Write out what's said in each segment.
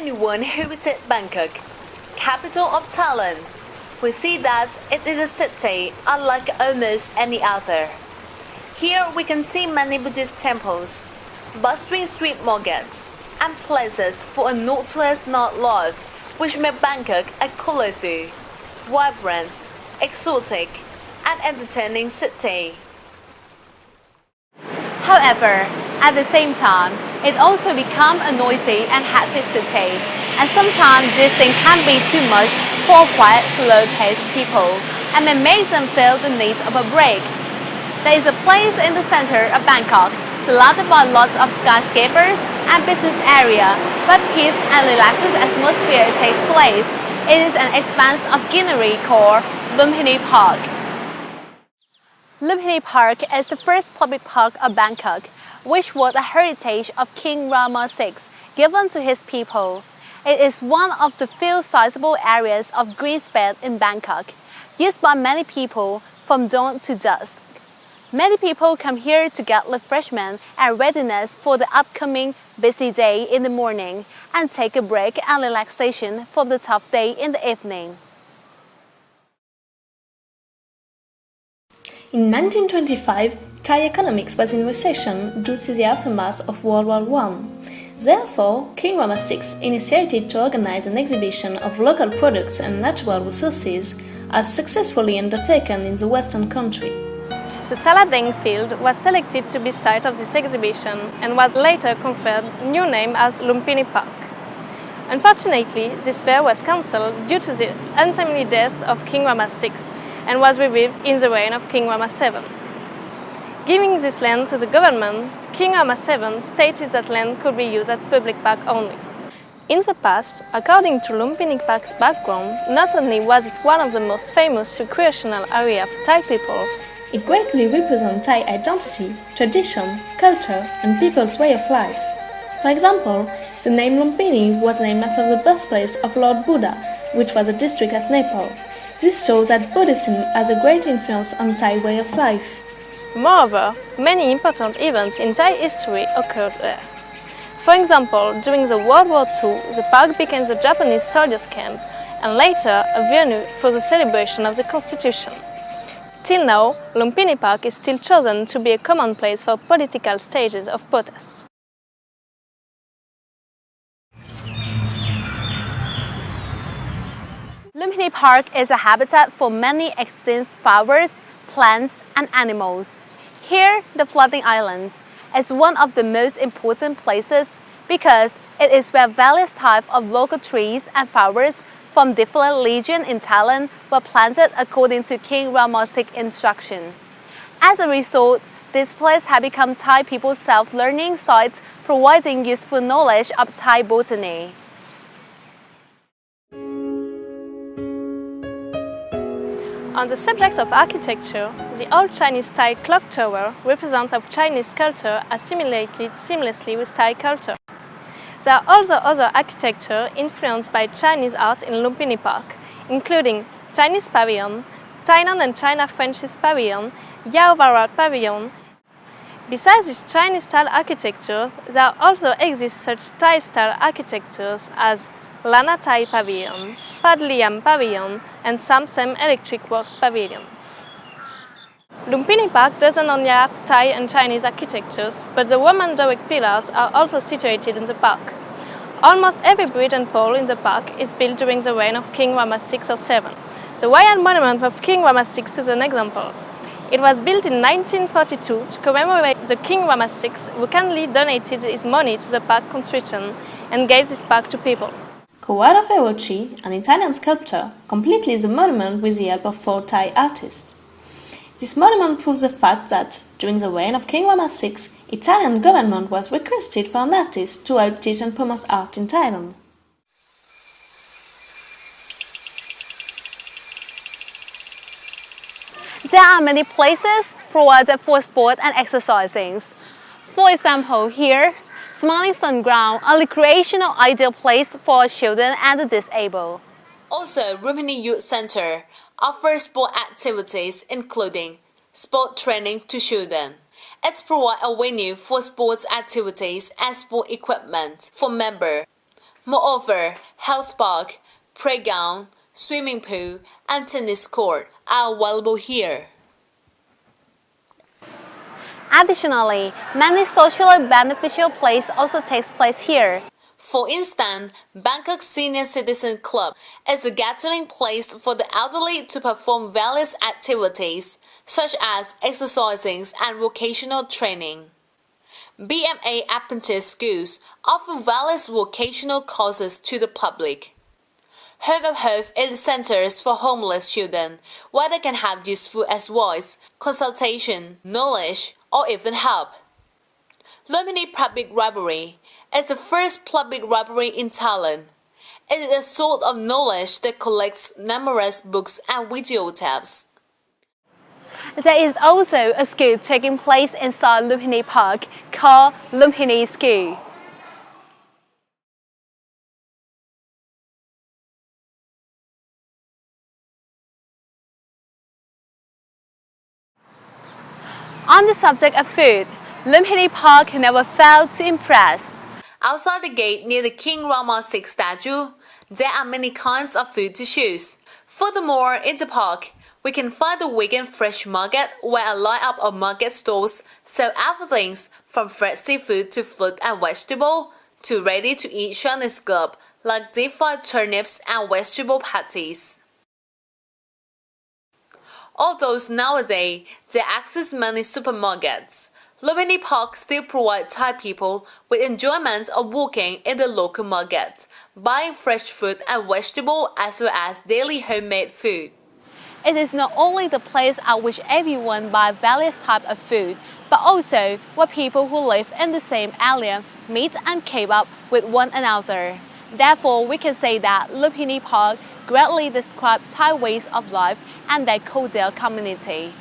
anyone who visits Bangkok, capital of Thailand, will see that it is a city unlike almost any other. Here we can see many Buddhist temples, bustling street markets, and places for a novelist nightlife which make Bangkok a colorful, vibrant, exotic, and entertaining city. However, at the same time, it also becomes a noisy and hectic city, and sometimes this thing can be too much for quiet, slow-paced people, and may make them feel the need of a break. There is a place in the center of Bangkok, surrounded by lots of skyscrapers and business area, where peace and relaxed atmosphere takes place. It is an expanse of greenery called Lumpini Park. Lumpini Park is the first public park of Bangkok, which was a heritage of King Rama VI given to his people. It is one of the few sizable areas of green space in Bangkok, used by many people from dawn to dusk. Many people come here to get refreshment and readiness for the upcoming busy day in the morning and take a break and relaxation from the tough day in the evening. In 1925, Thai economics was in recession due to the aftermath of World War I. Therefore, King Rama VI initiated to organize an exhibition of local products and natural resources, as successfully undertaken in the Western country. The Saladin field was selected to be site of this exhibition and was later conferred new name as Lumpini Park. Unfortunately, this fair was cancelled due to the untimely death of King Rama VI and was revived in the reign of King Rama VII. Giving this land to the government, King Rama VII stated that land could be used as public park only. In the past, according to Lumpini Park's background, not only was it one of the most famous recreational areas for Thai people, it greatly represents Thai identity, tradition, culture, and people's way of life. For example, the name Lumpini was named after the birthplace of Lord Buddha, which was a district at Nepal. This shows that Buddhism has a great influence on Thai way of life. Moreover, many important events in Thai history occurred there. For example, during the World War II, the park became the Japanese soldiers' camp and later a venue for the celebration of the Constitution. Till now, Lumpini Park is still chosen to be a common place for political stages of protests. Lumpini Park is a habitat for many extinct flowers, plants, and animals. Here, the floating islands is one of the most important places because it is where various types of local trees and flowers from different regions in Thailand were planted according to King Rama VI instruction. As a result, this place has become Thai people's self-learning site, providing useful knowledge of Thai botany. On the subject of architecture, the old Chinese Thai clock tower represents how Chinese culture assimilated seamlessly with Thai culture. There are also other architecture influenced by Chinese art in Lumpini Park, including Chinese Pavilion, Thailand and China-French Pavilion, Yao Varat Pavilion. Besides these Chinese-style architectures, there also exist such Thai-style architectures as Lana Thai Pavilion, Padliam Pavilion, and Samsem Electric Works Pavilion. Lumpini Park doesn't only have Thai and Chinese architectures, but the Roman Doric pillars are also situated in the park. Almost every bridge and pole in the park is built during the reign of King Rama VI or VII. The Royal Monument of King Rama VI is an example. It was built in 1942 to commemorate the King Rama VI, who kindly donated his money to the park construction and gave this park to people. Corrado Ferrucci, an Italian sculptor, completed the monument with the help of 4 Thai artists. This monument proves the fact that, during the reign of King Rama VI, Italian government was requested for an artist to help teach and promote art in Thailand. There are many places provided for sport and exercising. For example, here, Smiling Sun Ground, a recreational ideal place for children and the disabled. Also, Lumpini Youth Center offers sport activities including sport training to children. It provides a venue for sports activities and sport equipment for members. Moreover, health park, playground, swimming pool, and tennis court are available here. Additionally, many socially beneficial plays also takes place here. For instance, Bangkok Senior Citizen Club is a gathering place for the elderly to perform various activities, such as exercising and vocational training. BMA Apprentice schools offer various vocational courses to the public. Home of Hope is centers for homeless children, where they can have useful advice, consultation, knowledge, or even help. Lumpini Public Library is the first public library in Thailand. It is a sort of knowledge that collects numerous books and videotapes. There is also a school taking place inside Lumpini Park called Lumpini School. On the subject of food, Lumpini Park never failed to impress. Outside the gate near the King Rama VI statue, there are many kinds of food to choose. Furthermore, in the park, we can find the vegan fresh market where a lineup of market stalls sell everything from fresh seafood to fruit and vegetable to ready-to-eat Chinese grub like deep-fried turnips and vegetable patties. Although nowadays there exist many supermarkets, Lumpini Park still provides Thai people with enjoyment of walking in the local market, buying fresh fruit and vegetable as well as daily homemade food. It is not only the place at which everyone buys various types of food, but also where people who live in the same area meet and keep up with one another. Therefore, we can say that Lumpini Park greatly describes Thai ways of life and their cordial community.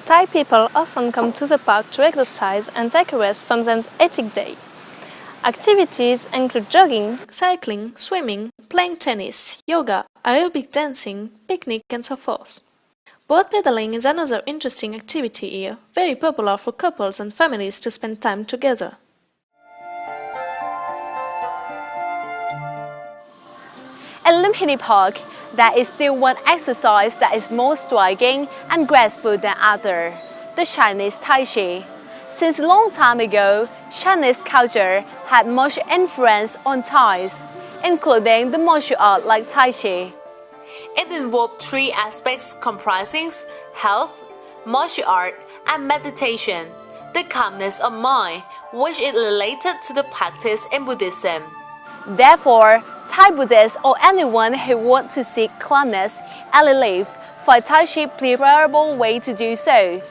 Thai people often come to the park to exercise and take a rest from their hectic day. Activities include jogging, cycling, swimming, playing tennis, yoga, aerobic dancing, picnic and so forth. Boat pedaling is another interesting activity here, very popular for couples and families to spend time together. In Lumpini Park, there is still one exercise that is more striking and graceful than other, the Chinese Tai Chi. Since a long time ago, Chinese culture had much influence on Thais, including the martial art like Tai Chi. It involved three aspects comprising health, martial art, and meditation, the calmness of mind, which is related to the practice in Buddhism. Therefore, Thai Buddhists or anyone who wants to seek calmness and relief find Tai Chi preferable way to do so.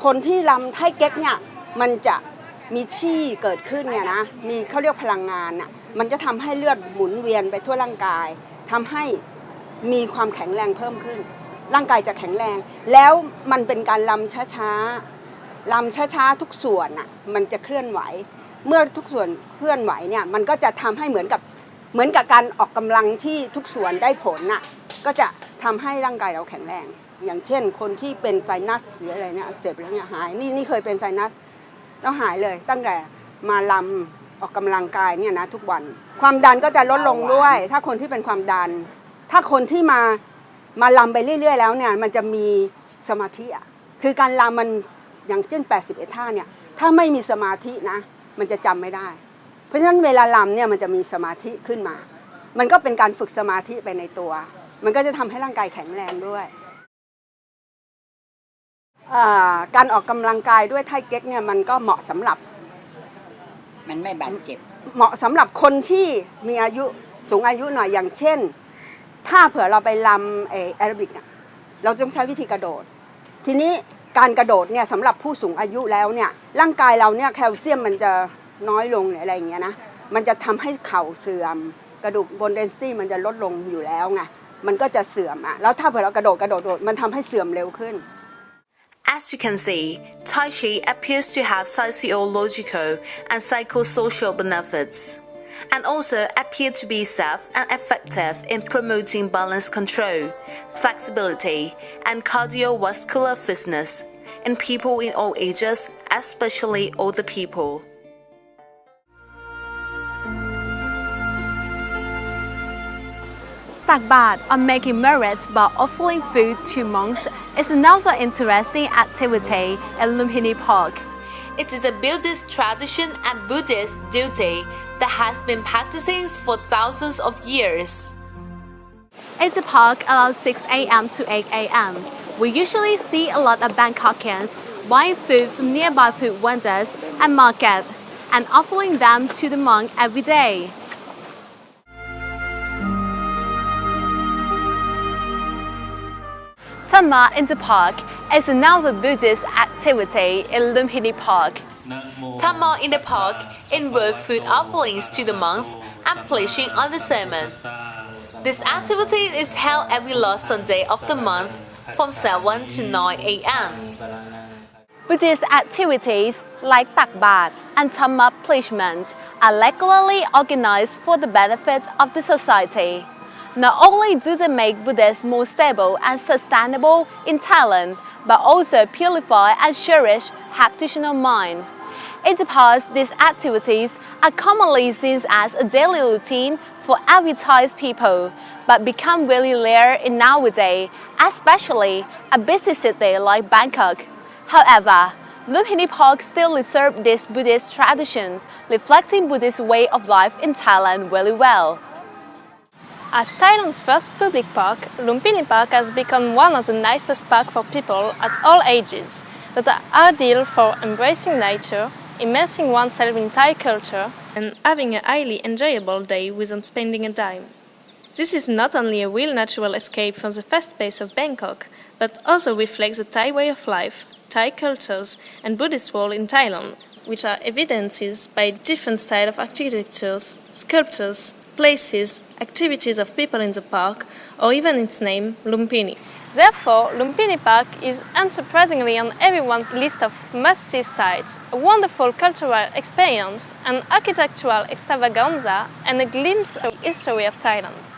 คนที่รำไทเก๊กเนี่ยมันจะมีชี่เกิดขึ้นเนี่ยนะมีเขาเรียกพลังงานน่ะมันจะทำให้เลือดหมุนเวียนไปทั่วร่างกายทำให้มีความแข็งแรงเพิ่มขึ้นร่างกายจะแข็งแรงแล้วมันเป็นการรำช้าๆรำช้าๆทุกส่วนน่ะมันจะเคลื่อนไหวเมื่อทุกส่วนเคลื่อนไหวเนี่ยมันก็จะทำให้เหมือนกับการออกกำลังที่ทุกส่วนได้ผลน่ะก็จะทำให้ร่างกายเราแข็งแรงอย่างเช่นคนที่เป็นไซนัสหรืออะไรเนี่ยเจ็บแล้วเนี่ยหายนี่เคยเป็นไซนัสแล้วหายเลยตั้งแต่มารำออกกำลังกายเนี่ยนะทุกวันความดันก็จะลดลงด้วยถ้าคนที่เป็นความดันถ้าคนที่มาลำไปเรื่อยๆแล้วเนี่ยมันจะมีสมาธิอ่ะคือการลำมันอย่างเช่น81ท่าเนี่ยถ้าไม่มีสมาธินะมันจะจำไม่ได้เพราะฉะนั้นเวลาลำเนี่ยมันจะมีสมาธิขึ้นมามันก็เป็นการฝึกสมาธิไปในตัวมันก็จะทำให้ร่างกายแข็งแรงด้วยการออกกำลังกายด้วยไทเก๊กเนี่ยมันก็เหมาะสำหรับมันไม่บาดเจ็บเหมาะสำหรับคนที่มีอายุสูงอายุหน่อยอย่างเช่นถ้าเผื่อเราไปรำแอโรบิกเราต้องใช้วิธีกระโดดทีนี้การกระโดดเนี่ยสำหรับผู้สูงอายุแล้วเนี่ยร่างกายเราเนี่ยแคลเซียมมันจะน้อยลงหรืออะไรอย่างเงี้ยนะมันจะทำให้เข่าเสื่อมกระดูกโบนเดนซิตี้มันจะลดลงอยู่แล้วไงมันก็จะเสื่อมแล้วถ้าเผื่อเรากระโดดมันทำให้เสื่อมเร็วขึ้นAs you can see, Tai Chi appears to have sociological and psychosocial benefits. and also appear to be safe and effective in promoting balance control, flexibility, and cardiovascular fitness in people in all ages, especially older people. Tac Bat, or making merit by offering food to monks, is another interesting activity in Lumpini Park. It is a Buddhist tradition and Buddhist duty that has been practicing for thousands of years. In the park around 6 a.m. to 8 a.m., we usually see a lot of Bangkokians buying food from nearby food vendors and market and offering them to the monk every day. Tama in the park is another Buddhist activity in Lumpini Park. Tama in the park involves food offerings to the monks and preaching on the sermon. This activity is held every last Sunday of the month from 7 to 9 a.m. Buddhist activities like Tac Bat and Tama placement are regularly organized for the benefit of the society. Not only do they make Buddhism more stable and sustainable in Thailand, but also purify and cherish practitioner mind. In the past, these activities are commonly seen as a daily routine for every Thai people, but become really rare in nowadays, especially a busy city like Bangkok. However, Lumpini Park still preserves this Buddhist tradition, reflecting Buddhist way of life in Thailand very well. As Thailand's first public park, Lumpini Park has become one of the nicest parks for people at all ages that are ideal for embracing nature, immersing oneself in Thai culture, and having a highly enjoyable day without spending a dime. This is not only a real natural escape from the fast pace of Bangkok, but also reflects the Thai way of life, Thai cultures, and Buddhist world in Thailand, which are evidenced by different styles of architectures, sculptures, places, activities of people in the park, or even its name, Lumpini. Therefore, Lumpini Park is unsurprisingly on everyone's list of must-see sites, a wonderful cultural experience, an architectural extravaganza, and a glimpse of the history of Thailand.